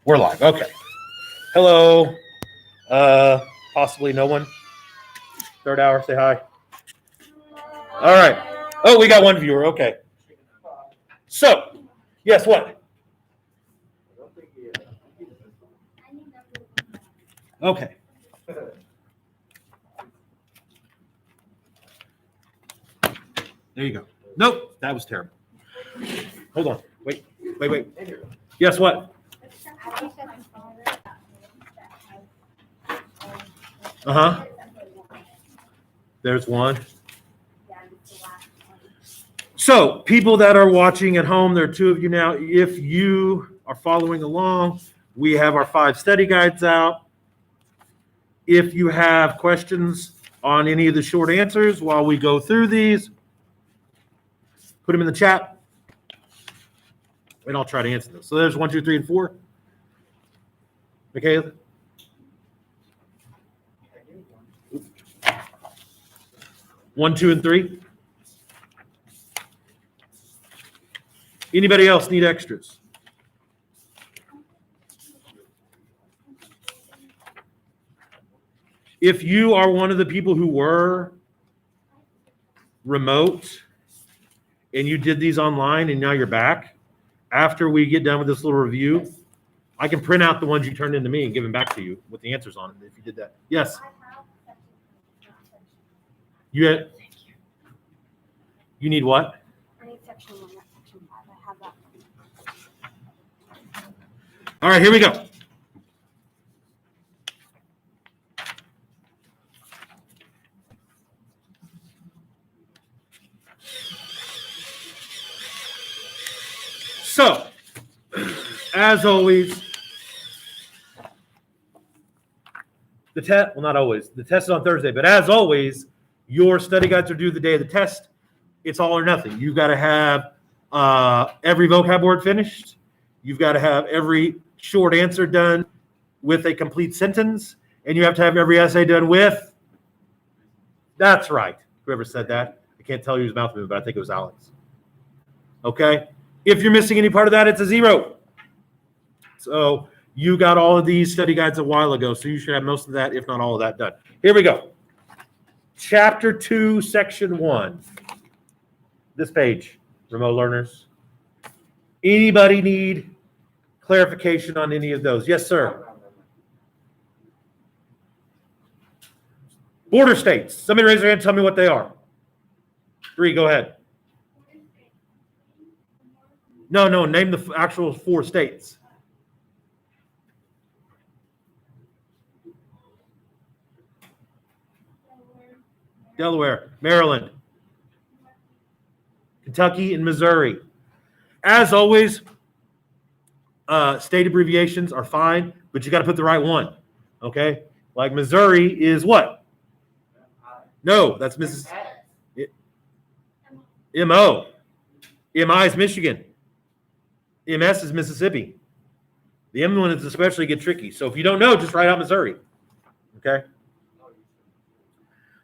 We're live. Okay. Hello. Possibly no one. Third hour. Say hi. All right. Oh, we got one viewer. Okay. So, yes, what? Okay. There you go. Nope, that was terrible. Hold on. Wait. Yes, what? Uh-huh. There's one. So, people that are watching at home, there are two of you now. If you are following along, we have our 5 study guides out. If you have questions on any of the short answers while we go through these, put them in the chat, and I'll try to answer them. So there's 1, 2, 3, and 4. Michaela? One, 2, and 3. Anybody else need extras? If you are one of the people who were remote and you did these online and now you're back, after we get done with this little review, I can print out the ones you turned into me and give them back to you with the answers on them if you did that. Yes? You need what? I need section 1, not section 5. I have that. All right, here we go. So, as always, the test, well, not always, the test is on Thursday, but as always, your study guides are due the day of the test. It's all or nothing. You've got to have every vocab word finished. You've got to have every short answer done with a complete sentence, and you have to have every essay done with, that's right, whoever said that. I can't tell you his mouth moved, but I think it was Alex. Okay? If you're missing any part of that, it's a 0. So you got all of these study guides a while ago, so you should have most of that, if not all of that, done. Here we go. Chapter 2, Section 1. This page, remote learners. Anybody need clarification on any of those? Yes, sir. Border states. Somebody raise their hand and tell me what they are. 3, go ahead. No, name the actual 4 states. Delaware, Maryland, Kentucky, and Missouri. As always, state abbreviations are fine, but you got to put the right one. Okay? Like Missouri is what? No, that's Mississippi. M-O. M-I is Michigan. MS is Mississippi. The M one is especially get tricky. So if you don't know, just write out Missouri. Okay?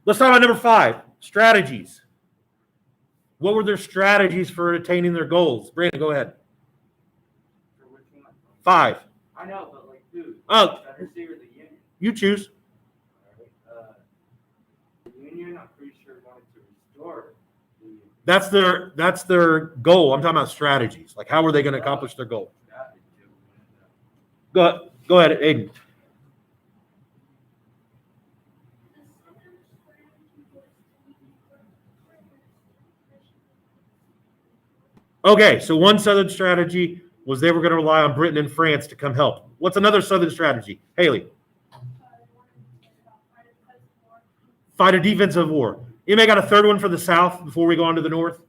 Let's talk about number 5, strategies. What were their strategies for attaining their goals? Brandon, go ahead. 5. I know, but like, dude. Oh, The Union. you choose. The Union, I'm pretty sure wanted to restore. That's their goal. I'm talking about strategies. Like, how are they going to accomplish their goal? Go ahead, Aiden. Okay, so one Southern strategy was they were going to rely on Britain and France to come help. What's another Southern strategy? Haley. Fight a defensive war. Anybody got a third one for the South before we go on to the North?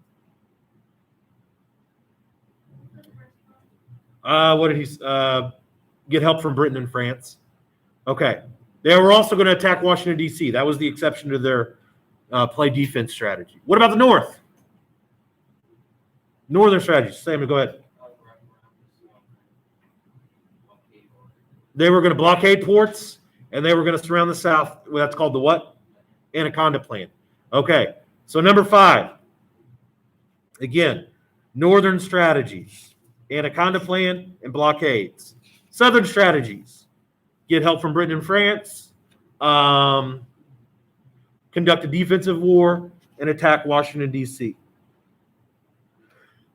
What did he get help from Britain and France? Okay. They were also going to attack Washington, D.C. That was the exception to their play defense strategy. What about the North? Northern strategy. Sam, go ahead. They were going to blockade ports, and they were going to surround the South. Well, that's called the what? Anaconda Plan. Okay. So number 5. Again, Northern strategies. Anaconda Plan and blockades. Southern strategies: get help from Britain and France, conduct a defensive war, and attack Washington, D.C.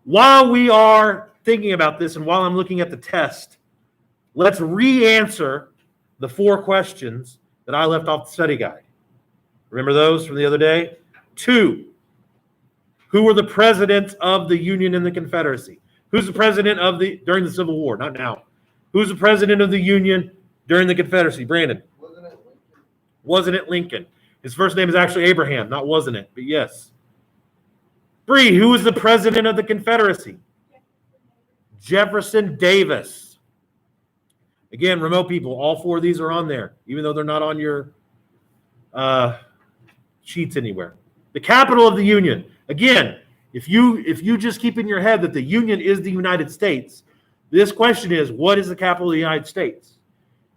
While we are thinking about this and while I'm looking at the test, let's re-answer the 4 questions that I left off the study guide. Remember those from the other day? 2, who were the presidents of the Union and the Confederacy? Who's the president during the Civil War? Not now. Who's the president of the Union during the Confederacy? Brandon. Wasn't it Lincoln? Wasn't it Lincoln? His first name is actually Abraham, not wasn't it, but yes. Bree, who was the president of the Confederacy? Jefferson Davis. Again, remote people, all 4 of these are on there, even though they're not on your sheets anywhere. The capital of the Union. Again, if you just keep in your head that the Union is the United States, this question is, what is the capital of the United States?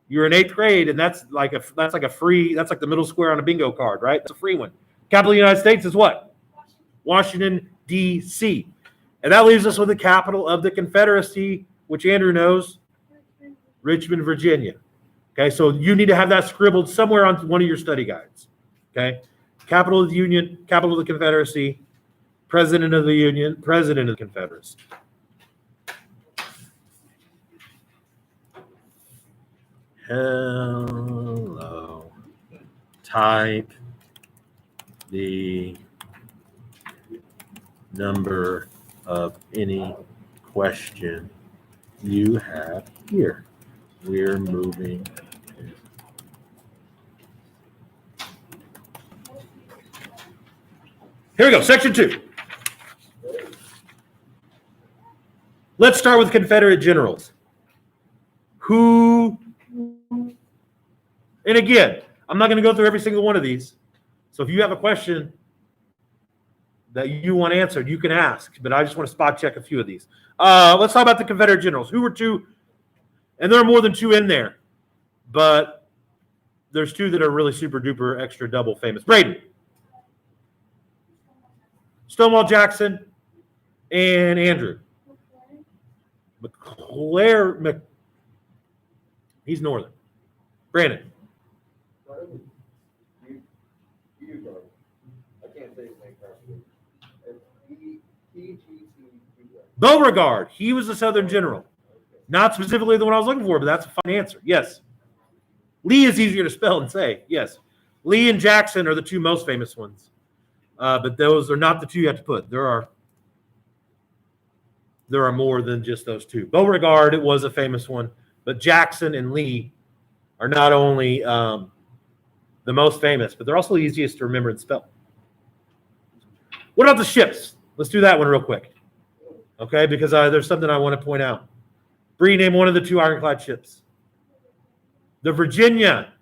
You're in 8th grade, and that's like the middle square on a bingo card, right? It's a free one. Capital of the United States is what? Washington, D.C. And that leaves us with the capital of the Confederacy, which Andrew knows, Richmond, Virginia. Okay, so you need to have that scribbled somewhere on one of your study guides. Okay, capital of the Union, capital of the Confederacy, president of the Union, president of the Confederacy. Hello. Type the number of any question you have here. We're moving. Here we go, section 2. Let's start with Confederate generals. Who, and again, I'm not going to go through every single one of these. So if you have a question that you want answered, you can ask, but I just want to spot check a few of these. Let's talk about the Confederate generals. Who were 2? And there are more than 2 in there, but there's 2 that are really super duper extra double famous. Braden. Stonewall Jackson and Andrew. He's northern. Brandon. I can't say his name correctly. It's Beauregard. He was a Southern general. Not specifically the one I was looking for, but that's a fine answer. Yes. Lee is easier to spell and say. Yes. Lee and Jackson are the 2 most famous ones. But those are not the 2 you have to put. There are more than just those 2. Beauregard, it was a famous one, but Jackson and Lee are not only the most famous, but they're also the easiest to remember and spell. What about the ships? Let's do that one real quick. Okay, because there's something I want to point out. Bree, name one of the 2 ironclad ships. The Virginia.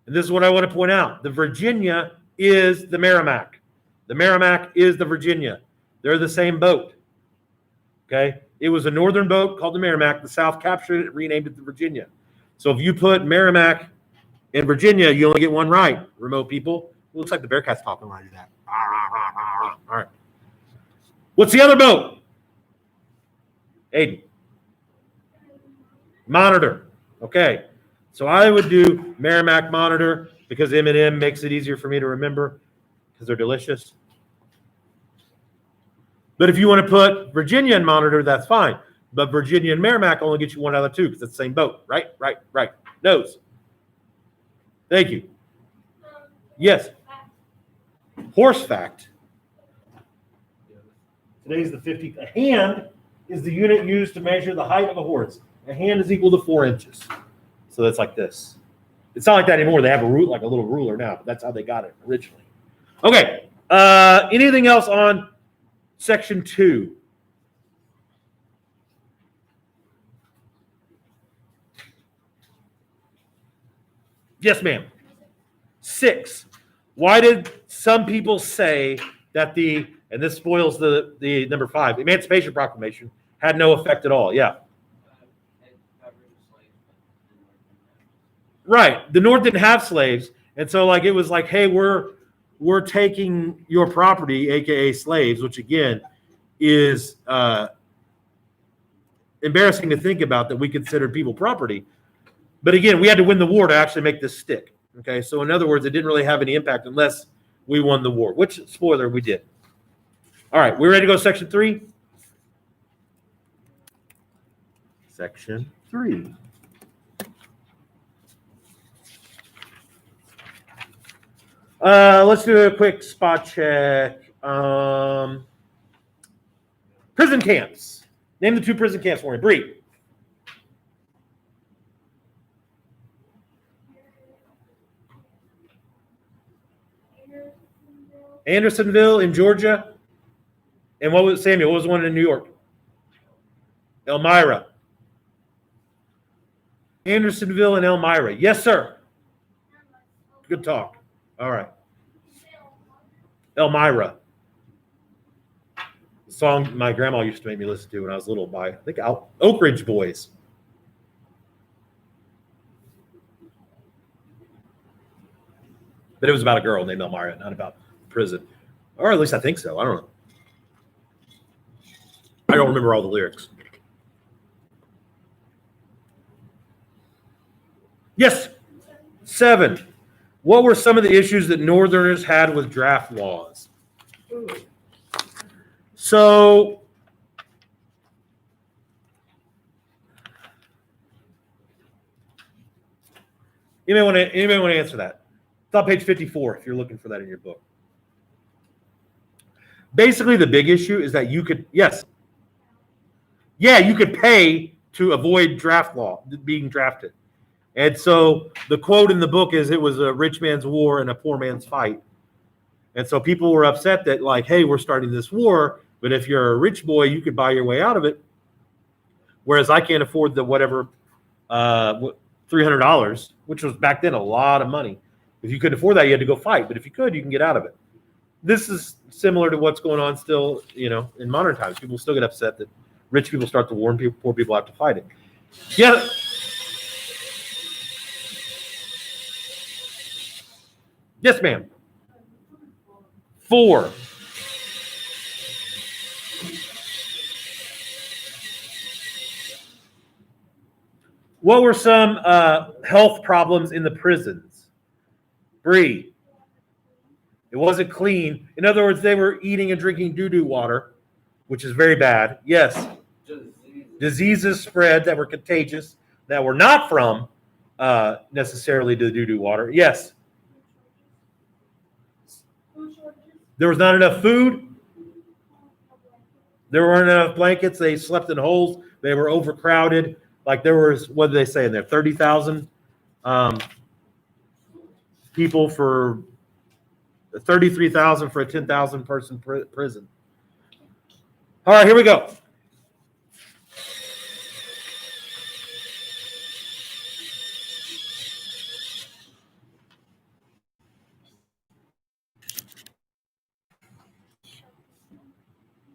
And this is what I want to point out. The Virginia is the Merrimack. The Merrimack is the Virginia. They're the same boat. Okay? It was a northern boat called the Merrimack. The South captured it, renamed it the Virginia. So if you put Merrimack in Virginia, you only get one right, remote people. It looks like the Bearcats talking when I do that. All right. What's the other boat? Aiden. Monitor. Okay. So I would do Merrimack Monitor because M&M makes it easier for me to remember because they're delicious. But if you want to put Virginia and Monitor, that's fine. But Virginia and Merrimack only get you 1 out of 2 because it's the same boat. Right. Nose. Thank you. Yes. Horse fact. Today's the 50th. A hand is the unit used to measure the height of a horse. A hand is equal to 4 inches. So that's like this. It's not like that anymore. They have a like a little ruler now, but that's how they got it originally. Okay. Anything else on section 2? Yes, ma'am. 6. Why did some people say that and this spoils the number 5, Emancipation Proclamation had no effect at all? Yeah. Right. The North didn't have slaves. And so it was like, hey, we're taking your property, aka slaves, which again is embarrassing to think about that we considered people property. But again, we had to win the war to actually make this stick. Okay, so in other words, it didn't really have any impact unless we won the war, which, spoiler, we did. All right, we ready to go to section 3? Section 3. Let's do a quick spot check. Prison camps. Name the 2 prison camps for me. Bree. Andersonville in Georgia. And what was Samuel? What was the one in New York? Elmira. Andersonville and Elmira. Yes, sir. Good talk. All right. Elmira. The song my grandma used to make me listen to when I was little by, I think, Oak Ridge Boys. But it was about a girl named Elmira, not about prison. Or at least I think so. I don't know. I don't remember all the lyrics. Yes. 7. What were some of the issues that Northerners had with draft laws? So, anybody want to answer that? It's on page 54 if you're looking for that in your book. Basically, the big issue is that you could, yes. Yeah, you could pay to avoid draft law, being drafted. And so the quote in the book is, it was a rich man's war and a poor man's fight. And so people were upset that, like, hey, we're starting this war, but if you're a rich boy, you could buy your way out of it. Whereas I can't afford the whatever, $300, which was back then a lot of money. If you couldn't afford that, you had to go fight. But if you could, you can get out of it. This is similar to what's going on still, in modern times. People still get upset that rich people start the war and poor people have to fight it. Yeah. Yes, ma'am. 4. What were some health problems in the prisons? Bree. It wasn't clean. In other words, they were eating and drinking doo-doo water, which is very bad. Yes. Diseases spread that were contagious, that were not from necessarily the doo-doo water. Yes. There was not enough food. There weren't enough blankets. They slept in holes. They were overcrowded. Like there was, what did they say in there? 30,000 people for 33,000 for a 10,000 person prison. All right, here we go.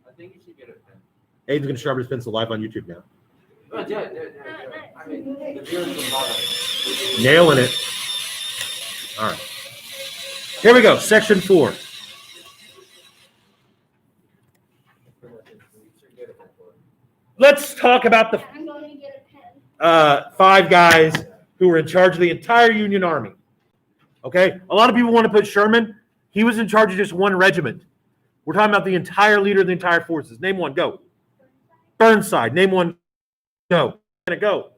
I think you should get a pen. Aiden's going to sharpen his pencil live on YouTube now. Oh, yeah. I mean, the viewers from bottom. Nailing it. All right. Here we go. Section 4. Let's talk about the I'm going to get a pen. 5 guys who were in charge of the entire Union Army. Okay? A lot of people want to put Sherman. He was in charge of just one regiment. We're talking about the entire leader of the entire forces. Name one. Go. Burnside. Name one. Go. Go.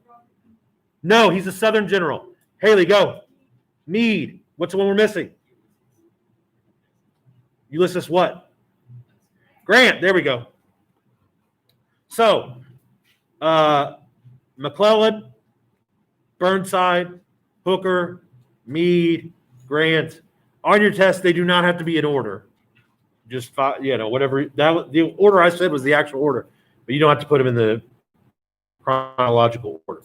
No, he's a Southern general. Haley, go. Meade. What's the one we're missing? Ulysses what? Grant. There we go. So, McClellan, Burnside, Hooker, Meade, Grant. On your test, they do not have to be in order. Just whatever the order I said was the actual order, but you don't have to put them in the chronological order.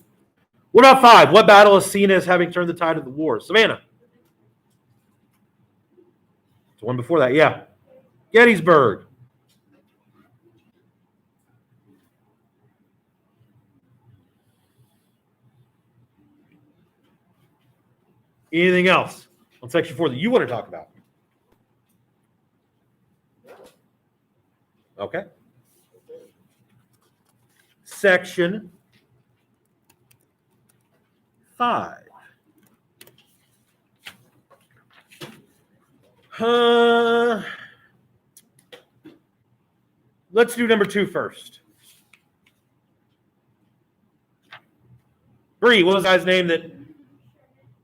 What about 5? What battle is seen as having turned the tide of the war? Savannah. The one before that, yeah. Gettysburg. Anything else on section 4 that you want to talk about? Okay. section 5. Let's do number 2 first. Bree, what was the guy's name that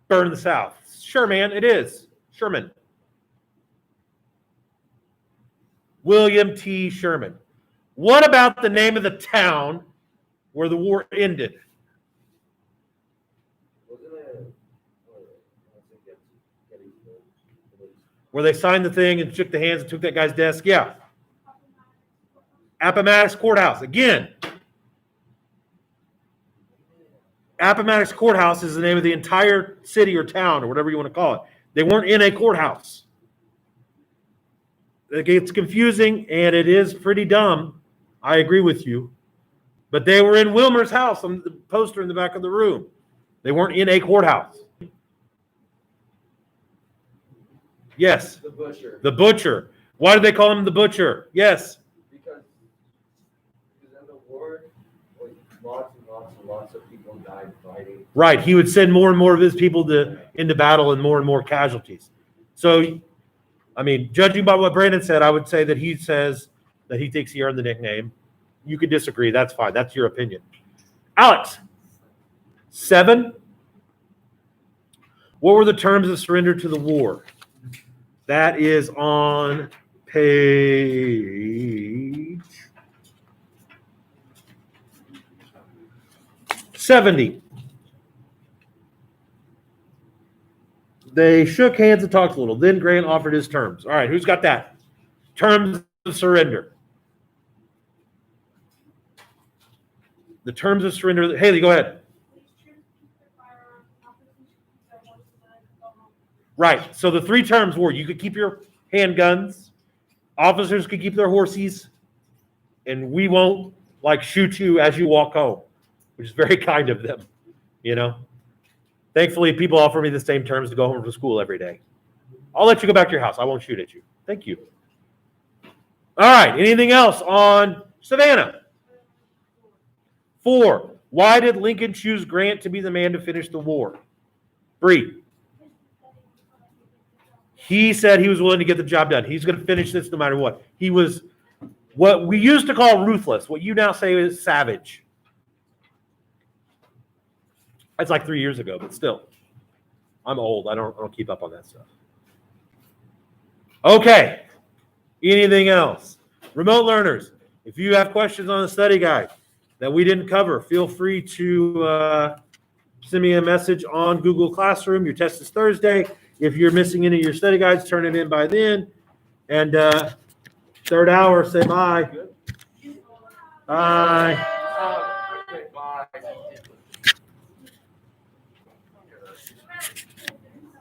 burned the South? Sherman, it is. Sherman. William T. Sherman. What about the name of the town where the war ended? Wasn't it? Where they signed the thing and shook the hands and took that guy's desk? Yeah. Appomattox Courthouse. Again, Appomattox Courthouse is the name of the entire city or town or whatever you want to call it. They weren't in a courthouse. It gets confusing and it is pretty dumb. I agree with you. But they were in Wilmer's house on the poster in the back of the room. They weren't in a courthouse. Yes. The butcher. The butcher. Why did they call him the butcher? Yes. Because in the war, like, lots and lots and lots of people died fighting. Right. He would send more and more of his people into battle and more casualties. So, I mean, judging by what Brandon said, I would say that he says that he thinks he earned the nickname. You could disagree. That's fine. That's your opinion. Alex, 7. What were the terms of surrender to the war? That is on page 70. They shook hands and talked a little. Then Grant offered his terms. All right, who's got that? Terms of surrender. The terms of surrender. Haley, go ahead. Right. So the 3 terms were you could keep your handguns, officers could keep their horses, and we won't like shoot you as you walk home, which is very kind of them, you know. Thankfully, people offer me the same terms to go home from school every day. I'll let you go back to your house. I won't shoot at you. Thank you. All right. Anything else on Savannah? 4. Why did Lincoln choose Grant to be the man to finish the war? Bree. He said he was willing to get the job done. He's going to finish this no matter what. He was what we used to call ruthless. What you now say is savage. That's like 3 years ago, but still. I'm old. I don't keep up on that stuff. Okay. Anything else? Remote learners, if you have questions on the study guide that we didn't cover, feel free to send me a message on Google Classroom. Your test is Thursday. If you're missing any of your study guides, turn it in by then. And third hour, say bye. Bye. Okay, bye.